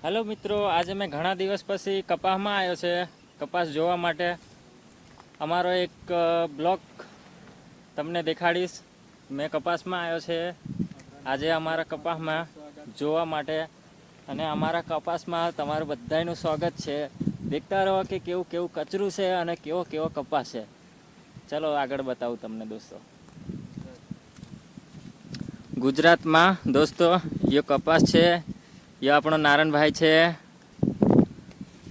Hello मित्रों, आज मैं घણા દિવસ પછી કપાસમાં આવ્યો છે કપાસ જોવા માટે। અમારો એક બ્લોગ તમને દેખાડીશ। મેં કપાસમાં આવ્યો છે આજે અમારા કપાસમાં જોવા માટે અને અમારા કપાસમાં તમારું બધાનું સ્વાગત છે। દેખતા રહો કે કેવું કેવું કચરું છે અને કેવો કેવો કપાસ છે। ચલો આગળ બતાવું તમને દોસ્તો। ગુજરાતમાં દોસ્તો ये કપાસ છે, ये આપણો નારણભાઈ છે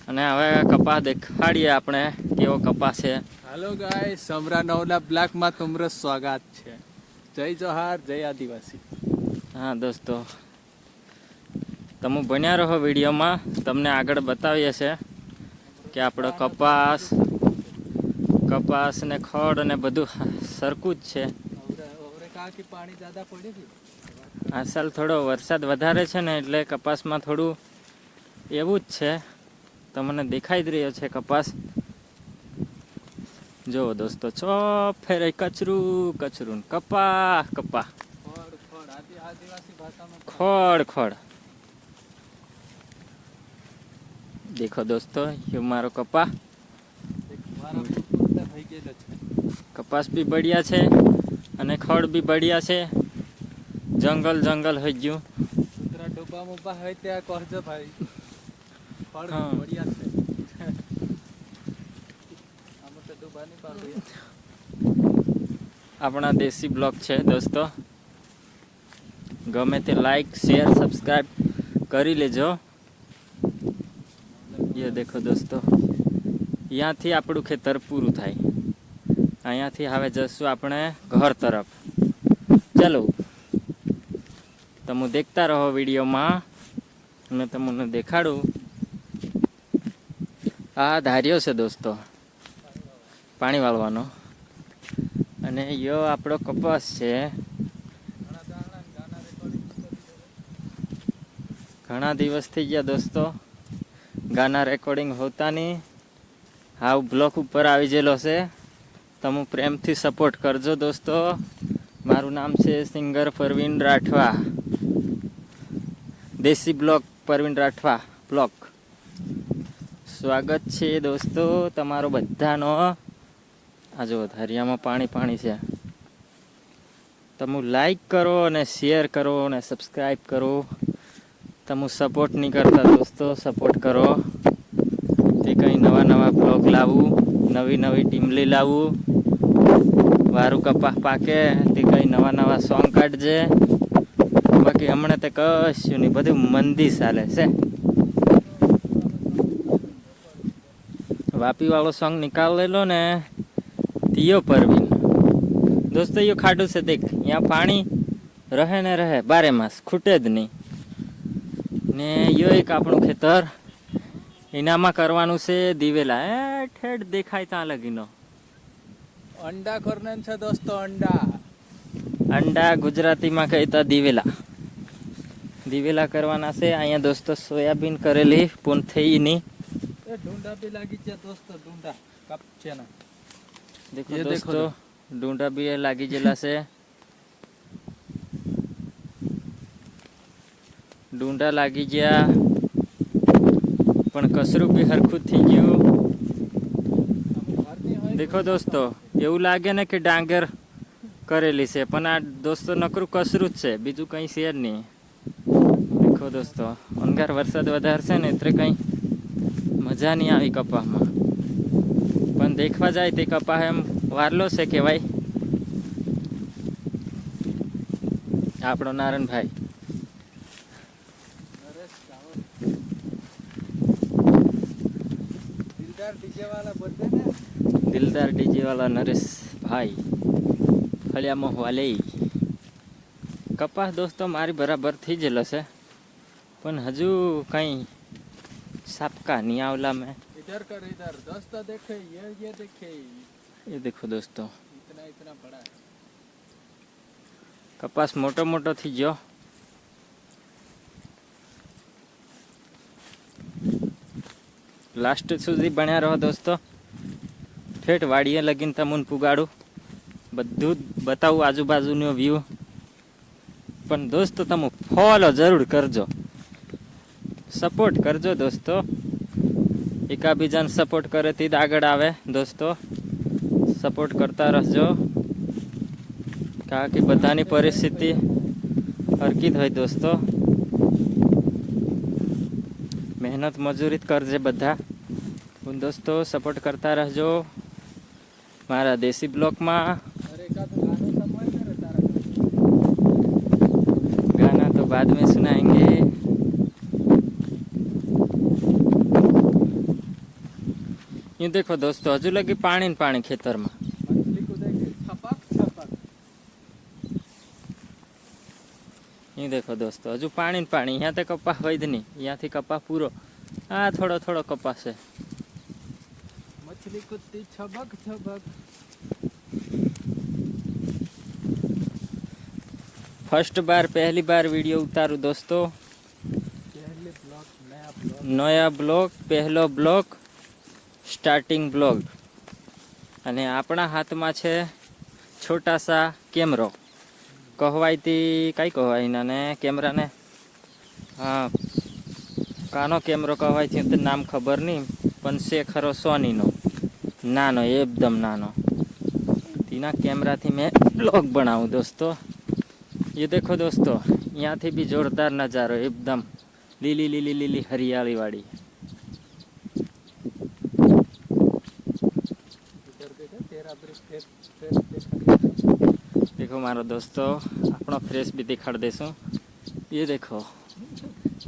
અને હવે કપાસ દેખાડીએ આપણે કેવો કપાસ છે। हेलो गाइस, समरा नवला ब्लॉक में तुम्हारा स्वागत है। जय जोहार, जय आदिवासी। हाँ दोस्तों, તમે બન્યા રહો વિડીયોમાં, તમને આગળ બતાવીએ છે કે આપણો કપાસ ને ખડ ને બધું સરખું જ છે। આ સાલ થોડો વરસાદ વધારે છે ને એટલે કપાસમાં થોડું એવું જ છે। તમને દેખાઈ જ રહ્યો છે કપાસ। જો દોસ્તો, છો ફેરે કચરું કચરું, કપા કપા, ખડ ખડ। देखो दोस्तों, ये मारो कपास भी बढ़िया है અને ખડ भी बढ़िया है। जंगल जंगल हो गયું। डोबा मोबा है त्या कहजो भाई, खड़ हाँ। बढ़िया છે। આમાં તો ડોબા ની પાડે। अपना देसी ब्लॉग है दोस्तों, गमे ते लाइक शेयर सब्सक्राइब करी लेजो। ये देखो दोस्तों, यहाँ थी આપણું ખેતર પૂરું થાય। અહીંયાથી હવે જશું આપણે ઘર તરફ। ચલો તમે देखता रहो वीडियो में, मैं તમને દેખાડું। આ ધાર્યો છે दोस्तों પાણી વાળવાનો અને યો આપણો કપાસ છે। ઘણા દિવસ થઈ ગયા दोस्तों, गाना रेकॉर्डिंग होता नहीं। हाउ ब्लॉक ऊपर આવી જેલો છે। તમે પ્રેમથી સપોર્ટ કરજો दोस्तों। મારું નામ છે સિંગર પરવીન રાઠવા, देसी ब्लॉग परवीन राठवा ब्लॉग। स्वागत છે दोस्तों તમારો બધાનો। આ જો ધારિયામાં પાણી પાણી છે। તમે લાઈક કરો અને શેર કરો અને સબસ્ક્રાઈબ કરો। તમે સપોર્ટ નહીં કરતા दोस्तों, સપોર્ટ કરો। તે કંઈ નવા નવા બ્લોગ લાવું, નવી નવી ટીમલી લાવું, વારું કપાસ પાકે તે કંઈ નવા નવા સોંગ કાઢજે। બાકી હમણાં તો કશું નહીં, બધું મંદી ચાલે છે। વાપી વાળો સોંગ નિકાલ લેલો ને तियो परवीन दोस्तों। यो खाडू से देख, यहाँ पानी रहे ने रहे बारे मास, खूटे ज नहीं ने। यो एक આપણું ખેતર એનામાં કરવાનું છે દિવેલા। ઠેઠ દેખાય ત્યાં લગીનો अंडा करने છે दोस्तों। अंडा અંડા ગુજરાતીમાં કહેતા દિવેલા। દિવેલા કરવાના છે અહીંયા दोस्तों। સોયાબીન કરેલી પૂન થઈ નહીં। એ ઢૂંઢા બી લાગી છે दोस्तों, ઢૂંઢા કપ છે ના। देखो ये देखो दोस्तों, ढूंढा भी लागी जेला से। ढूंढा लागी गया पण कसरू भी हरखुद थी गયું। देखो दोस्तों, એવું લાગે ને કે ડાંગર કરેલી છે પણ આ दोस्तों નકરું કસરું જ છે, બીજું કંઈ છે જ નહીં। देखो दोस्तों, અંગાર વરસાદ વધારે છે ને એટલે કંઈ મજા નહીં આવી કપાસમાં। પણ દેખવા જાય તે કપાસ એમ વારલો છે કે ભાઈ આપણો નારણભાઈ। दिलदार डीजे वाला बोलते ने। દિલદાર ડીજે વાળા નરેશ ભાઈ ફળિયામાં વાલે। કપાસ दोस्तों મારી બરાબર થઈ ગયેલો છે પણ હજુ કંઈ સાપકા નહીં આવલા મેં। इधर कर, इधर दोस्तों देखे, ये देखे। ये देखो दोस्तों, इतना इतना बड़ा है। कपास मोटो मोटो थी गयो। लास्ट सुधी बन्या रहो दोस्तों। ठेठ वाड़िए लगीन तमुन पुगाड़ू, बधु बताऊँ आजूबाजूनो व्यू। पण दोस्तों तमु फॉलो जरूर करजो। સપોર્ટ કરજો દોસ્તો. એકાબીજાને સપોર્ટ કરેથી જ આગળ આવે દોસ્તો. સપોર્ટ કરતા રહેજો, કારણ કે બધાની પરિસ્થિતિ હરકી જ હોય દોસ્તો. મહેનત મજૂરી જ કરજે બધા દોસ્તો. સપોર્ટ કરતા રહેજો મારા દેશી બ્લોકમાં. गाना तो बाद में सुनाएंगे. ये देखो दोस्तों, हजू लगी पानी पानी खेतर में. ये देखो दोस्तों, हजू पानी पानी. यहाँ तक कपा હોય જ નહીં, અહીંયાથી કપા પૂરો. આ થોડો થોડો કપાસ છે. मछली कुत्ती छबक छबक. फर्स्ट बार पहली बार वीडियो उतारू दोस्तों. नया ब्लॉग पहलो ब्लॉग स्टार्टिंग ब्लॉग. અને આપણા હાથમાં છે છોટા સા કેમેરો. કહેવાયતી કઈ કહેવાય ને કેમેરાને? હા, કાનો કેમેરો કહેવાય તે નામ ખબર નહીં, પણ છે ખરો સોનીનો. નાનો, એકદમ નાનો. તેના કેમેરાથી મેં બ્લોગ બનાવું દોસ્તો. ये देखो दोस्तों, यहाँ थी भी जोरदार नज़ारो, एकदम लीली लीली लीली हरियाली वाली. देखो मारो दोस्तों, अपना फ्रेश भी दिखा देसू. ये देखो,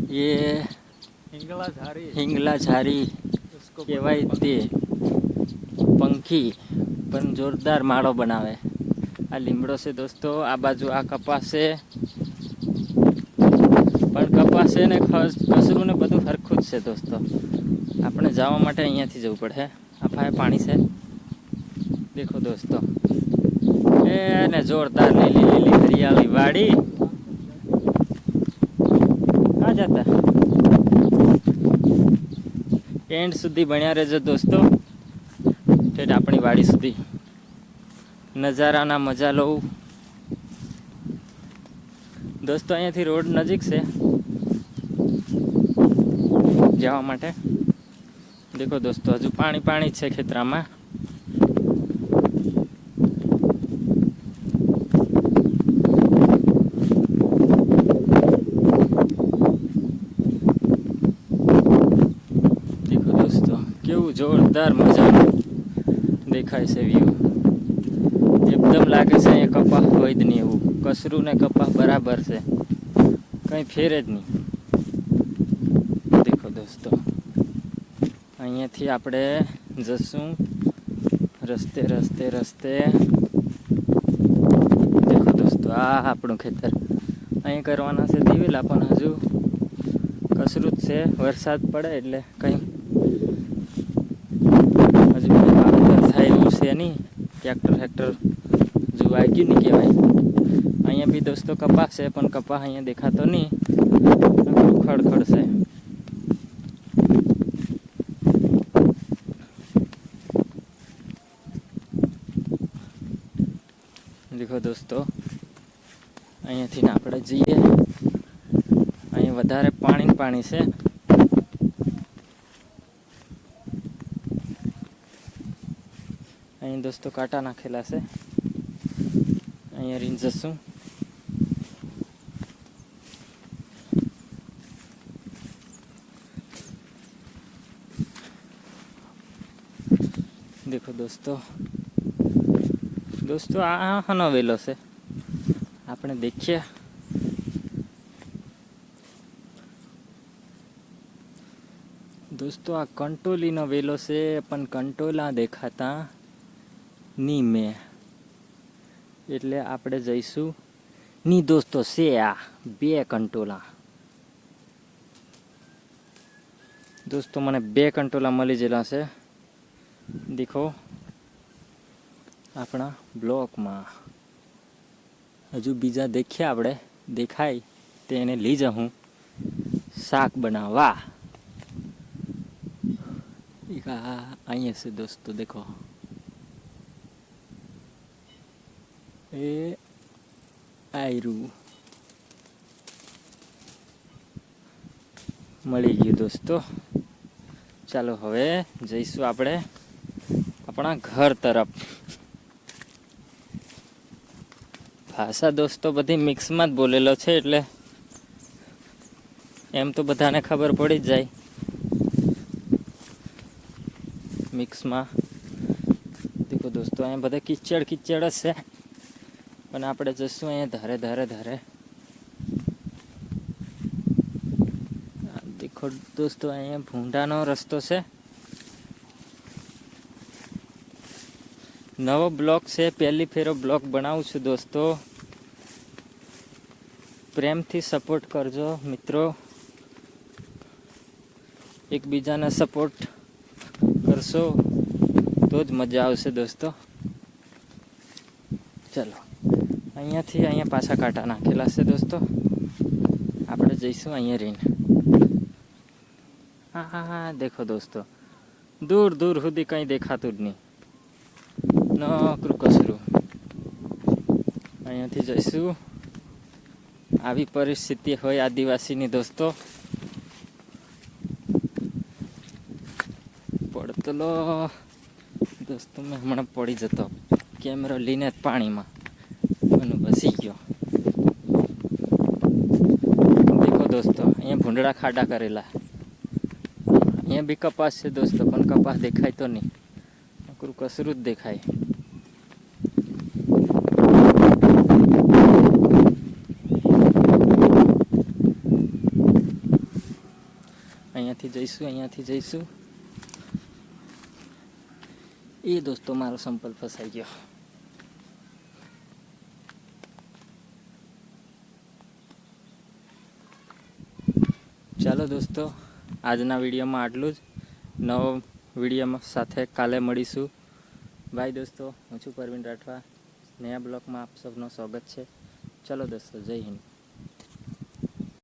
ये हिंगला झारी कहेवाय ते पंखी पण जोरदार माड़ो बनावे. आ લીમડો છે દોસ્તો. આ બાજુ આ કપાસ છે, પણ કપાસ છે ને કસરું ને બધું હરખું જ છે દોસ્તો. આપણે જવા માટે અહીંયાથી જવું પડે. આ પાસે પાણી છે દેખો દોસ્તો. એ ને જોરદાર લીલી લીલી હરિયાળી વાડી. આ જતા એન્ડ સુધી બન્યા રહેજો દોસ્તો, ઠેઠ આપણી વાડી સુધી. નજારાના મજા લઉં દોસ્તો. અહીંયાથી રોડ નજીક છે જવા માટે. દેખો દોસ્તો, હજુ પાણી પાણી છે ખેતરામાં. દેખો દોસ્તો, કેવું જોરદાર મજાનું દેખાય છે વ્યૂ. એકદમ લાગે છે અહીંયા કપાસ હોય જ નહીં એવું. કસરું ને કપાસ બરાબર છે, કંઈ ફેર જ નહીં. દેખો દોસ્તો, અહીંયાથી આપણે જશું રસ્તે રસ્તે રસ્તે. દેખો દોસ્તો, આ આપણું ખેતર. અહીં કરવાના છે દિવેલા, પણ હજુ કસરું જ છે. વરસાદ પડે એટલે કંઈ હજુ વાવેતર થાય એવું છે નહીં. ટ્રેક્ટર જો વાગ્યું નહીં કહેવાય. અહીંયા બી દોસ્તો કપાસ છે, પણ કપાસ અહીંયા દેખાતો નહીં, ખડખડ છે. દેખો દોસ્તો, અહીંયાથી આપણે જઈએ. અહીંયા વધારે પાણી પાણી છે. અહીં દોસ્તો કાંટા નાખેલા છે. અહીંયા રીન જશું. દેખો દોસ્તો, આ હનો વેલો છે આપણે દેખીએ. દોસ્તો, આ કંટોલીનો વેલો છે, પણ કંટોલા દેખાતા ની મેં, એટલે આપણે જઈશું ની દોસ્તો. છે આ 2 કંટોલા દોસ્તો. મને 2 કંટોલા મળી ગયેલા છે. દેખો આપણા બ્લોકમાં. હજુ બીજા દેખ્યા આપણે, દેખાય તેને લઈ જાઉં શાક બનાવવા. અહીંયા છે દોસ્તો, દેખો એ આયરું. મળી ગયું દોસ્તો. ચાલો હવે જઈશું આપણે આપણા ઘર તરફ. ભાષા દોસ્તો બધી મિક્સમાં જ બોલેલો છે, એટલે એમ તો બધાને ખબર પડી જ જાય મિક્સમાં. દેખો દોસ્તો અહીંયા બધા કિચડ કિચડ જ છે, પણ આપણે જઈશું અહીંયા ધારે ધારે ધારે. દેખો દોસ્તો અહીંયા ભૂંડાનો રસ્તો છે. નવો બ્લોગ છે, પહેલી ફેરો બ્લોગ બનાવું છું દોસ્તો. પ્રેમથી સપોર્ટ કરજો મિત્રો, એકબીજાને સપોર્ટ કરશો તો જ મજા આવશે દોસ્તો. ચલો અહીંયાથી અહીંયા પાછા કાંટા નાખેલા છે દોસ્તો. આપણે જઈશું અહીંયા રહીને. હા હા હા, દેખો દોસ્તો દૂર દૂર સુધી કંઈ દેખાતું જ નહીં, નકરું કચરું. અહીંયાથી જઈશું. આવી પરિસ્થિતિ હોય આદિવાસીની દોસ્તો. પડતલો દોસ્તો મેં હમણાં પડી જતો કેમેરો લઈને જ પાણીમાં, મને બસી ગયો. દેખો દોસ્તો અહીંયા ભૂંડડા ખાડા કરેલા. અહીંયા બી કપાસ છે દોસ્તો, પણ કપાસ દેખાય તો નહીં, નકરું કસરું જ દેખાય. અહીંયાથી જઈશું. એ દોસ્તો મારો સંપલ ફસાઈ ગયો. ચાલો દોસ્તો આજના વિડીયોમાં આટલું જ. નવો વિડીયોમાં સાથે કાલે મળીશું. બાય દોસ્તો, હું છું પરવીન રાઠવા. નયા બ્લોગમાં આપ સૌનું સ્વાગત છે. ચલો દોસ્તો, જય હિન્દ.